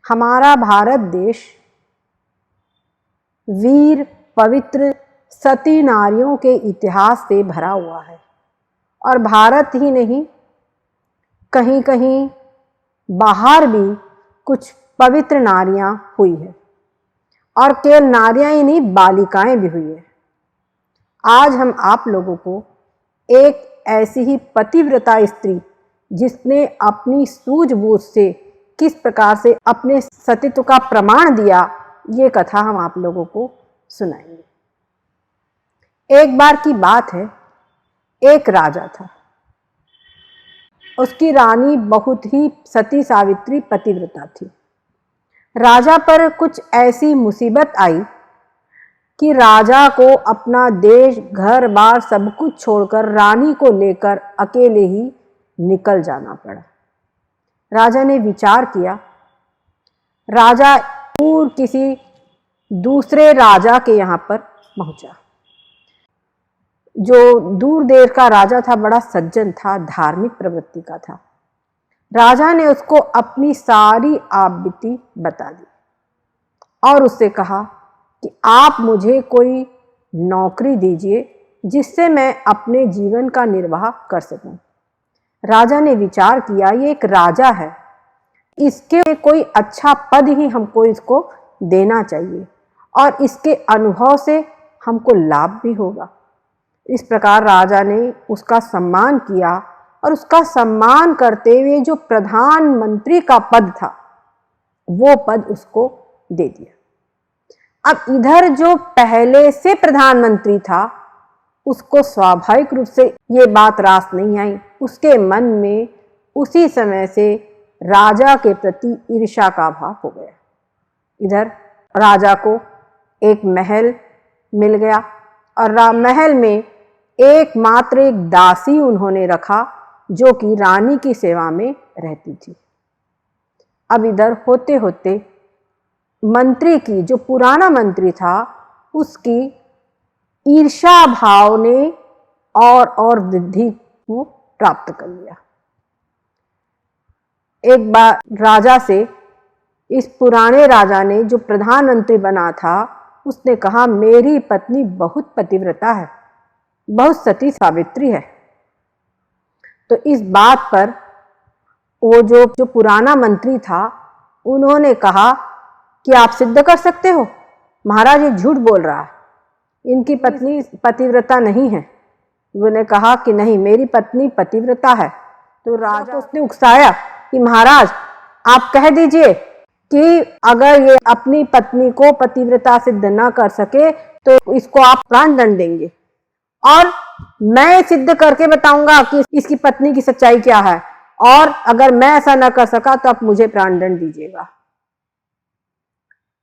हमारा भारत देश वीर पवित्र सती नारियों के इतिहास से भरा हुआ है। और भारत ही नहीं, कहीं कहीं बाहर भी कुछ पवित्र नारियां हुई है, और केवल नारियां ही नहीं, बालिकाएं भी हुई है। आज हम आप लोगों को एक ऐसी ही पतिव्रता स्त्री, जिसने अपनी सूझबूझ से किस प्रकार से अपने सतीत्व का प्रमाण दिया, ये कथा हम आप लोगों को सुनाएंगे। एक बार की बात है, एक राजा था। उसकी रानी बहुत ही सती सावित्री पतिव्रता थी। राजा पर कुछ ऐसी मुसीबत आई कि राजा को अपना देश, घर बार सब कुछ छोड़कर रानी को लेकर अकेले ही निकल जाना पड़ा। राजा ने विचार किया। राजा दूर किसी दूसरे राजा के यहाँ पर पहुंचा। जो दूर देर का राजा था, बड़ा सज्जन था, धार्मिक प्रवृत्ति का था। राजा ने उसको अपनी सारी आपबीती बता दी और उससे कहा कि आप मुझे कोई नौकरी दीजिए जिससे मैं अपने जीवन का निर्वाह कर सकूं। राजा ने विचार किया, ये एक राजा है, इसके कोई अच्छा पद ही हमको इसको देना चाहिए और इसके अनुभव से हमको लाभ भी होगा। इस प्रकार राजा ने उसका सम्मान किया और उसका सम्मान करते हुए जो प्रधानमंत्री का पद था, वो पद उसको दे दिया। अब इधर जो पहले से प्रधानमंत्री था, उसको स्वाभाविक रूप से ये बात रास नहीं आई। उसके मन में उसी समय से राजा के प्रति ईर्ष्या का भाव हो गया। इधर राजा को एक महल मिल गया और महल में एकमात्र एक दासी उन्होंने रखा, जो कि रानी की सेवा में रहती थी। अब इधर होते होते मंत्री की, जो पुराना मंत्री था, उसकी ईर्ष्या भाव ने और वृद्धि को प्राप्त कर लिया। एक बार राजा से इस पुराने राजा ने, जो प्रधानमंत्री बना था, उसने कहा, मेरी पत्नी बहुत पतिव्रता है, बहुत सती सावित्री है। तो इस बात पर वो जो पुराना मंत्री था, उन्होंने कहा कि आप सिद्ध कर सकते हो, महाराज ये झूठ बोल रहा है, इनकी पत्नी पतिव्रता नहीं है। उन्होंने कहा कि नहीं, मेरी पत्नी पतिव्रता है। तो राजा को उसने उकसाया कि महाराज आप कह दीजिए कि अगर ये अपनी पत्नी को पतिव्रता सिद्ध न कर सके तो इसको आप प्राण दंड देंगे, और मैं सिद्ध करके बताऊंगा कि इसकी पत्नी की सच्चाई क्या है, और अगर मैं ऐसा न कर सका तो आप मुझे प्राण दंड दीजिएगा।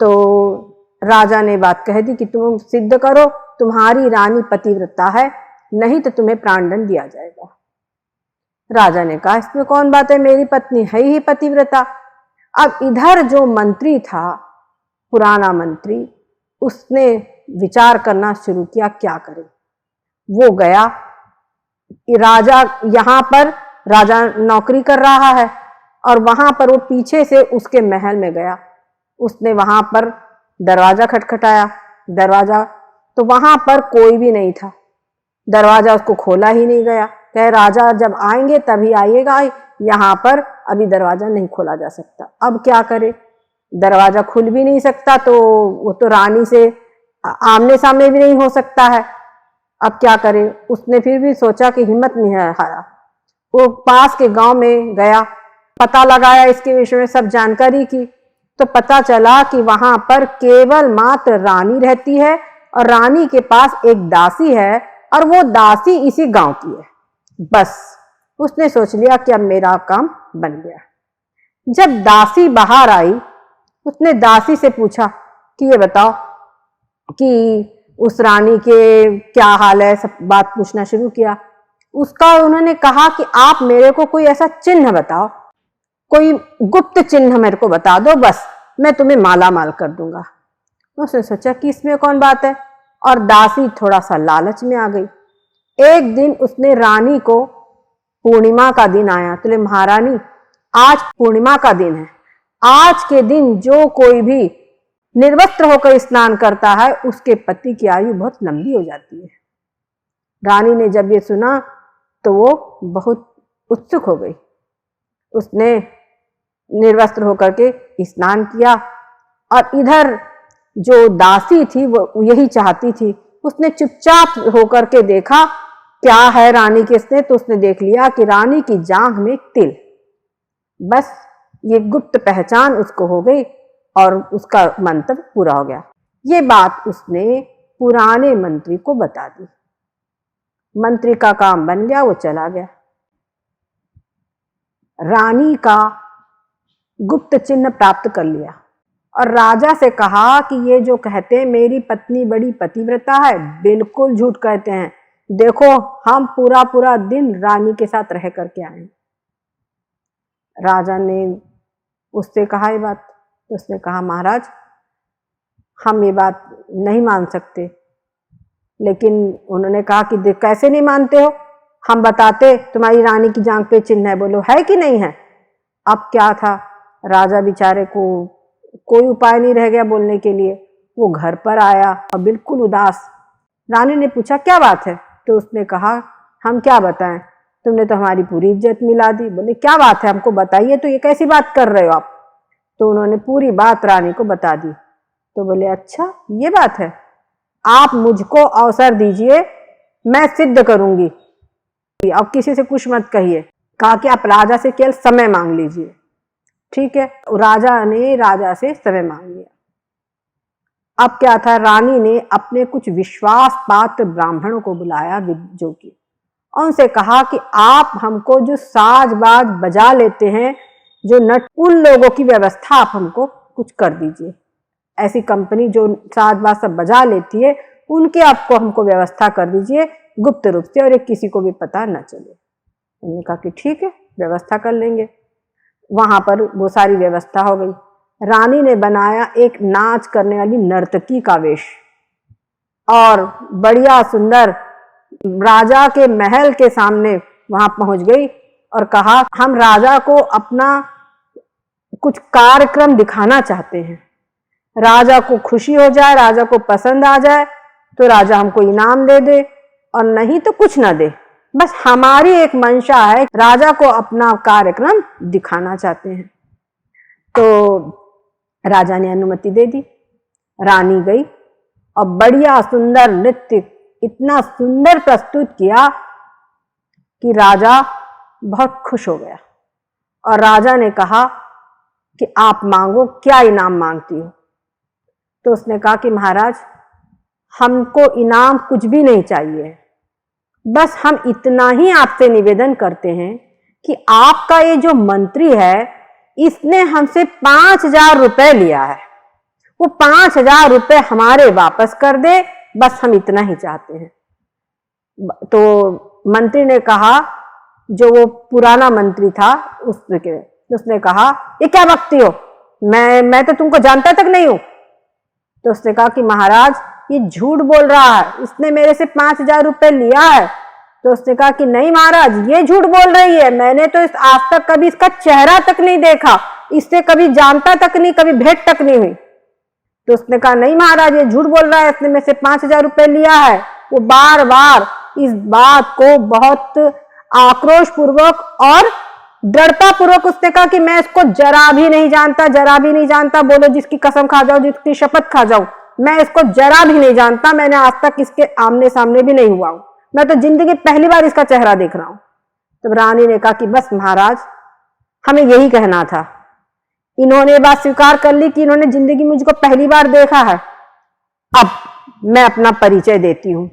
तो राजा ने बात कह दी कि तुम सिद्ध करो, तुम्हारी रानी पतिव्रता है, नहीं तो तुम्हें प्राण दंड दिया जाएगा। राजा ने कहा, इसमें कौन बात है, मेरी पत्नी है ही पतिव्रता। अब इधर जो मंत्री था, पुराना मंत्री, उसने विचार करना शुरू किया, क्या करे। वो गया, राजा यहाँ पर राजा नौकरी कर रहा है और वहां पर वो पीछे से उसके महल में गया। उसने वहां पर दरवाजा खटखटाया, दरवाजा, तो वहां पर कोई भी नहीं था। दरवाजा उसको खोला ही नहीं गया। कहे, राजा जब आएंगे तभी आइएगा, यहाँ पर अभी दरवाजा नहीं खोला जा सकता। अब क्या करे, दरवाजा खुल भी नहीं सकता, तो वो तो रानी से आमने सामने भी नहीं हो सकता है। अब क्या करे, उसने फिर भी सोचा कि हिम्मत नहीं हारा। वो पास के गांव में गया, पता लगाया इसके विषय में, सब जानकारी की, तो पता चला कि वहां पर केवल मात्र रानी रहती है और रानी के पास एक दासी है, और वो दासी इसी गांव की है। बस उसने सोच लिया कि अब मेरा काम बन गया। जब दासी बाहर आई, उसने दासी से पूछा कि ये बताओ कि उस रानी के क्या हाल है, सब बात पूछना शुरू किया। उसका उन्होंने कहा कि आप मेरे को कोई ऐसा चिन्ह बताओ, कोई गुप्त चिन्ह मेरे को बता दो, बस मैं तुम्हें माला माल कर दूंगा। उसने सोचा कि इसमें कौन बात है, और दासी थोड़ा सा लालच में आ गई। एक दिन उसने रानी को, पूर्णिमा का दिन आया, तो ले महारानी आज पूर्णिमा का दिन है, आज के दिन जो कोई भी निर्वस्त्र होकर स्नान करता है उसके पति की आयु बहुत लंबी हो जाती है। रानी ने जब ये सुना तो वो बहुत उत्सुक हो गई। उसने निर्वस्त्र होकर के स्नान किया और इधर जो दासी थी वो यही चाहती थी। उसने चुपचाप होकर के देखा क्या है रानी के इसने, तो उसने देख लिया कि रानी की जांघ में एक तिल। बस ये गुप्त पहचान उसको हो गई और उसका मंतव्य पूरा हो गया। ये बात उसने पुराने मंत्री को बता दी। मंत्री का काम बन गया, वो चला गया। रानी का गुप्त चिन्ह प्राप्त कर लिया और राजा से कहा कि ये जो कहते हैं मेरी पत्नी बड़ी पतिव्रता है, बिल्कुल झूठ कहते हैं। देखो हम पूरा पूरा दिन रानी के साथ रह करके आए। राजा ने उससे कहा ये बात, तो उसने कहा महाराज हम ये बात नहीं मान सकते। लेकिन उन्होंने कहा कि कैसे नहीं मानते हो, हम बताते तुम्हारी रानी की जांघ पे चिन्ह है, बोलो है कि नहीं है। अब क्या था, राजा बेचारे को कोई उपाय नहीं रह गया बोलने के लिए। वो घर पर आया और बिल्कुल उदास। रानी ने पूछा क्या बात है, तो उसने कहा हम क्या बताएं, तुमने तो हमारी पूरी इज्जत मिला दी। बोले क्या बात है हमको बताइए, तो ये कैसी बात कर रहे हो आप। तो उन्होंने पूरी बात रानी को बता दी। तो बोले अच्छा ये बात है, आप मुझको अवसर दीजिए, मैं सिद्ध करूंगी, अब किसी से कुछ मत कहिए। कहा कि आप राजा से केवल समय मांग लीजिए। ठीक है, राजा ने राजा से समय मांग लिया। अब क्या था, रानी ने अपने कुछ विश्वास पात्र ब्राह्मणों को बुलाया जो कि उनसे कहा कि आप हमको जो साज बाज बजा लेते हैं, जो नट, उन लोगों की व्यवस्था आप हमको कुछ कर दीजिए। ऐसी कंपनी जो साज बाज सब बजा लेती है उनके आपको हमको व्यवस्था कर दीजिए गुप्त रूप से, और एक किसी को भी पता न चले। उन्होंने कहा कि ठीक है व्यवस्था कर लेंगे। वहां पर वो सारी व्यवस्था हो गई। रानी ने बनाया एक नाच करने वाली नर्तकी का वेश और बढ़िया सुंदर राजा के महल के सामने वहां पहुंच गई और कहा हम राजा को अपना कुछ कार्यक्रम दिखाना चाहते हैं, राजा को खुशी हो जाए, राजा को पसंद आ जाए तो राजा हमको इनाम दे दे, और नहीं तो कुछ ना दे। बस हमारी एक मंशा है, राजा को अपना कार्यक्रम दिखाना चाहते हैं। तो राजा ने अनुमति दे दी। रानी गई और बढ़िया सुंदर नृत्य इतना सुंदर प्रस्तुत किया कि राजा बहुत खुश हो गया। और राजा ने कहा कि आप मांगो, क्या इनाम मांगती हो। तो उसने कहा कि महाराज हमको इनाम कुछ भी नहीं चाहिए, बस हम इतना ही आपसे निवेदन करते हैं कि आपका ये जो मंत्री है इसने हमसे 5,000 रुपए लिया है, वो 5,000 रुपए हमारे वापस कर दे, बस हम इतना ही चाहते हैं। तो मंत्री ने कहा, जो वो पुराना मंत्री था उसने कहा ये क्या बकती हो, मैं तो तुमको जानता तक नहीं हूं। तो उसने कहा कि महाराज ये झूठ बोल रहा है, इसने मेरे से 5,000 रुपए लिया है। तो उसने कहा कि नहीं महाराज ये झूठ बोल रही है, मैंने तो आज तक कभी इसका चेहरा तक नहीं देखा, इससे कभी जानता तक नहीं, कभी भेंट तक नहीं हुई। तो उसने कहा नहीं महाराज ये झूठ बोल रहा है, इसने मेरे से 5,000 रुपए लिया है। वो बार बार इस बात को बहुत आक्रोश पूर्वक और दृढ़ता पूर्वक उसने कहा कि मैं इसको जरा भी नहीं जानता, जरा भी नहीं जानता, बोलो जिसकी कसम खा जाओ, जिसकी शपथ खा जाऊं, मैं इसको जरा भी नहीं जानता, मैंने आज तक इसके आमने सामने भी नहीं हुआ हूं, मैं तो जिंदगी पहली बार इसका चेहरा देख रहा हूं। तब रानी ने कहा कि बस महाराज हमें यही कहना था। इन्होंने बात स्वीकार कर ली कि इन्होंने जिंदगी में मुझको पहली बार देखा है। अब मैं अपना परिचय देती हूं।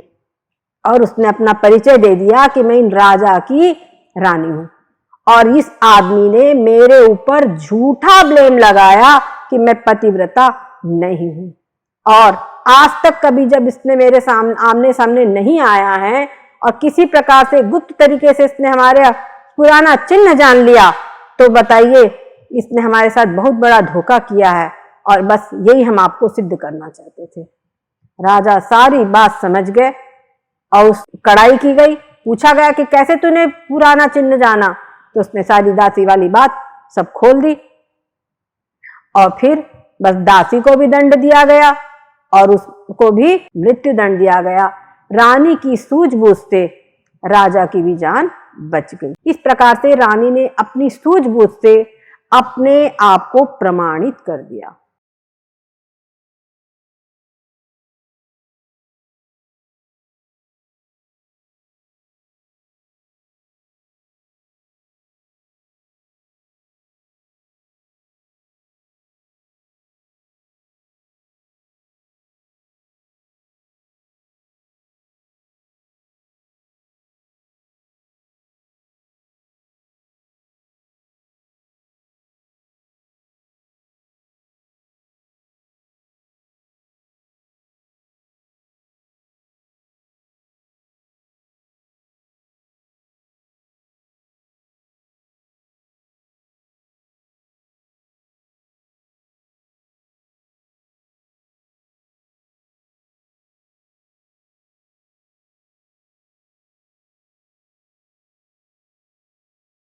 और उसने अपना परिचय दे दिया कि मैं इन राजा की रानी हूं, और इस आदमी ने मेरे ऊपर झूठा ब्लेम लगाया कि मैं पतिव्रता नहीं हूं, और आज तक कभी जब इसने मेरे आमने सामने नहीं आया है और किसी प्रकार से गुप्त तरीके से इसने हमारे पुराना चिन्ह जान लिया, तो बताइए इसने हमारे साथ बहुत बड़ा धोखा किया है, और बस यही हम आपको सिद्ध करना चाहते थे। राजा सारी बात समझ गए और उस कड़ाई की गई। पूछा गया कि कैसे तूने पुराना चिन्ह जाना, तो उसने सारी दासी वाली बात सब खोल दी। और फिर बस दासी को भी दंड दिया गया और उसको भी मृत्यु दंड दिया गया। रानी की सूझबूझ से राजा की भी जान बच गई। इस प्रकार से रानी ने अपनी सूझबूझ से अपने आप को प्रमाणित कर दिया।